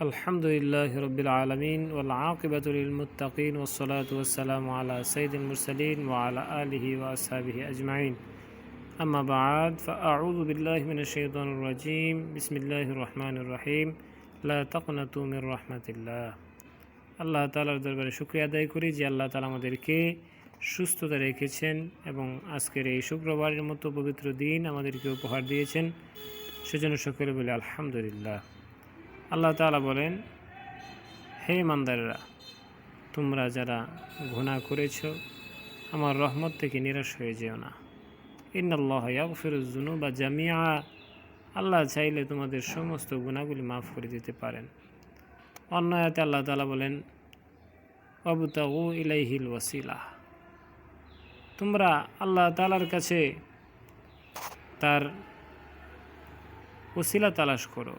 আলহামদুলিল্লাহ রবিল আলমিন ওয়াল মুত্তাকিন ওয়াসসালাতু ওয়াসসালামু আলা সাইয়্যিদিল মুরসালিন ওয়া আলা আলিহি ওয়া আসহাবিহি আজমাইন আম্মা বা'দ ফাআউযু বিল্লাহি মিনাশ শাইতানির রাজীম বিসমিল্লাহির রহমানির রহিম লা তাকনাতু মির রাহমাতিল্লাহ। আল্লাহ তাআলার দরবারে শুকরিয়া আদায় করি যে আল্লাহ তাআলা আমাদেরকে সুস্থতা রেখেছেন এবং আজকের এই শুক্রবারের মতো পবিত্র দিন আমাদেরকে উপহার দিয়েছেন, সেজন্য সকলে বলি আলহামদুলিল্লাহ। আল্লাহ তাআলা বলেন, হে ইমানদাররা, তোমরা যারা গুনাহ করেছ আমার রহমত থেকে নিরাশ হয়ে যেও না। ইন্নাল্লাহা ইয়াগফিরুয যুনুবা জামিআ, আল্লাহ চাইলে তোমাদের সমস্ত গুনাহগুলি মাফ করে দিতে পারেন। অন্য আয়াতে আল্লাহ তাআলা বলেন, ওয়াবতাগু ইলাইহিল ওয়াসিলা, তোমরা আল্লাহ তাআলার কাছে তার ওসিলা তালাশ করো,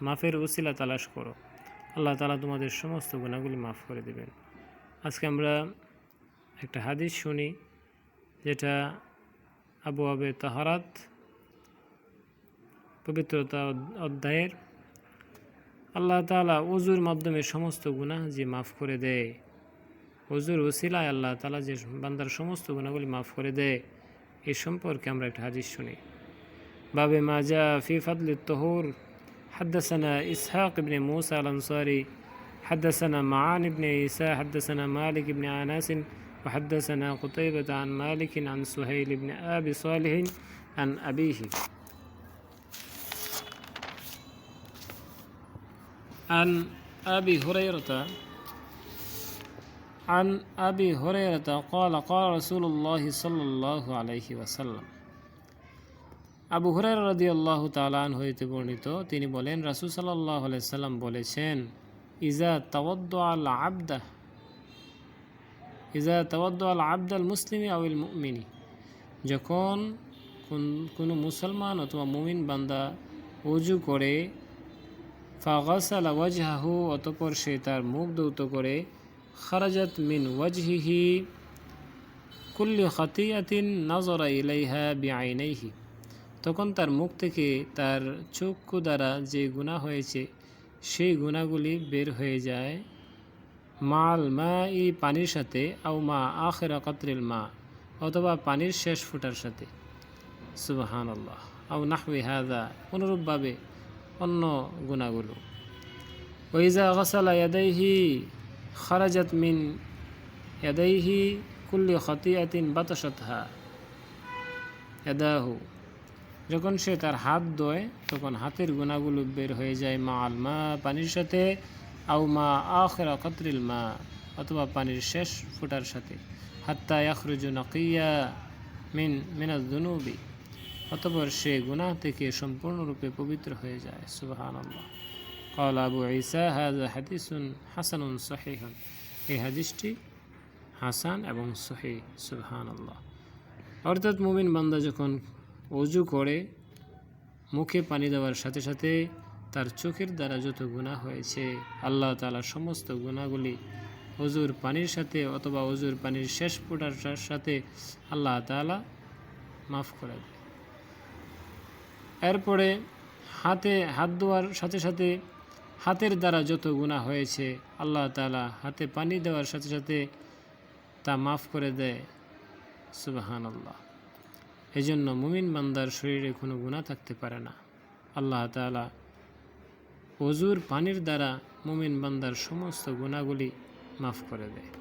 মাফের ওসিলা তালাশ করো, আল্লাহ তাআলা তোমাদের সমস্ত গুনাহগুলি মাফ করে দেবেন। আজকে আমরা একটা হাদিস শুনি, যেটা আবওয়াবে তাহারাত পবিত্রতা অধ্যায়ের আল্লাহ তাআলা ওযুর মাধ্যমে সমস্ত গুনাহ যে মাফ করে দেয়, ওযুর ওসিলায় আল্লাহ তাআলা যে বান্দার সমস্ত গুনাহগুলি মাফ করে দেয়, এই সম্পর্কে আমরা একটা হাদিস শুনি। বাবে মাজা ফি ফাদলিত তাহুর حدثنا إسحاق بن موسى الأنصاري حدثنا معان بن عيسى حدثنا مالك بن أنس وحدثنا قتيبة عن مالك عن سهيل بن أبي صالح عن أبيه عن أبي هريرة قال قال رسول الله صلى الله عليه وسلم। আবু হুরায়রা রাদিয়াল্লাহু তাআলা আনহু হইতে বর্ণিত, তিনি বলেন, রাসূল সাল্লাল্লাহু আলাইহি সাল্লাম বলেছেন, ইজা তাওয়াদ্দাআল আবদাল মুসলিমি আউল মুমিনি, যখন কোনো মুসলমান অথবা মুমিন বান্দা ওযু করে, ফাগাসালা ওয়াজহাহু, অতঃপর সে তার মুখ ধৌত করে, খারাজাত মিন ওয়াজহিহি কুল্লি খাতিয়াতিন নাযরা ইলাইহা বিআইনাইহি, তখন তার মুখ থেকে তার চক্ষু দ্বারা যে গুনাহ হয়েছে সেই গুনাহগুলি বের হয়ে যায়, মাল মা ই, পানির সাথে, আও মা আখিরা কাতরিল মা, অথবা পানির শেষ ফুটার সাথে। সুবহানাল্লাহ। আও নাহওয়ি হাযা, অনুরূপভাবে অন্য গুনাহগুলো। ওয়াইজা গাসালা ইয়াদাইহি খারাজাত মিন ইয়াদাইহি কুল্লি খাতিয়াতিন বাতাসাতহা ইয়াদাহু, যখন সে তার হাত ধোয় তখন হাতের গুনাহগুলো বের হয়ে যায়, মা আল মা, পানির সাথে, আও মা আখিরা কাতরিল মা, অথবা পানির শেষ ফোঁটার সাথে, হাত্তা ইয়াখরুজু নাকিয়া মিনাজ যুনুবি, অতঃপর সে গুনাহ থেকে সম্পূর্ণরূপে পবিত্র হয়ে যায়। সুবহানাল্লাহ। قال আবু ঈসা হাযা হাদিসুন হাসানুন সহিহুন, এই হাদিসটি হাসান এবং সহিহ। সুবহানাল্লাহ। অর্থাৎ মুমিন বান্দা যখন ওযু করে, মুখে পানি দেওয়ার সাথে সাথে তার চোখের দ্বারা যত গুনাহ হয়েছে আল্লাহ তাআলা সমস্ত গুনাহগুলি ওযুর পানির সাথে অথবা ওযুর পানির শেষ ফোঁটার সাথে আল্লাহ তাআলা মাফ করে দেয়। এরপরে হাত ধোয়ার সাথে সাথে হাতের দ্বারা যত গুনাহ হয়েছে আল্লাহ তাআলা হাতে পানি দেওয়ার সাথে সাথে তা মাফ করে দেয়। সুবহানাল্লাহ। এজন্য মুমিন বান্দার শরীরে কোনো গুনাহ থাকতে পারে না, আল্লাহ তাআলা ওযুর পানির দ্বারা মুমিন বান্দার সমস্ত গুনাহগুলি মাফ করে দেয়।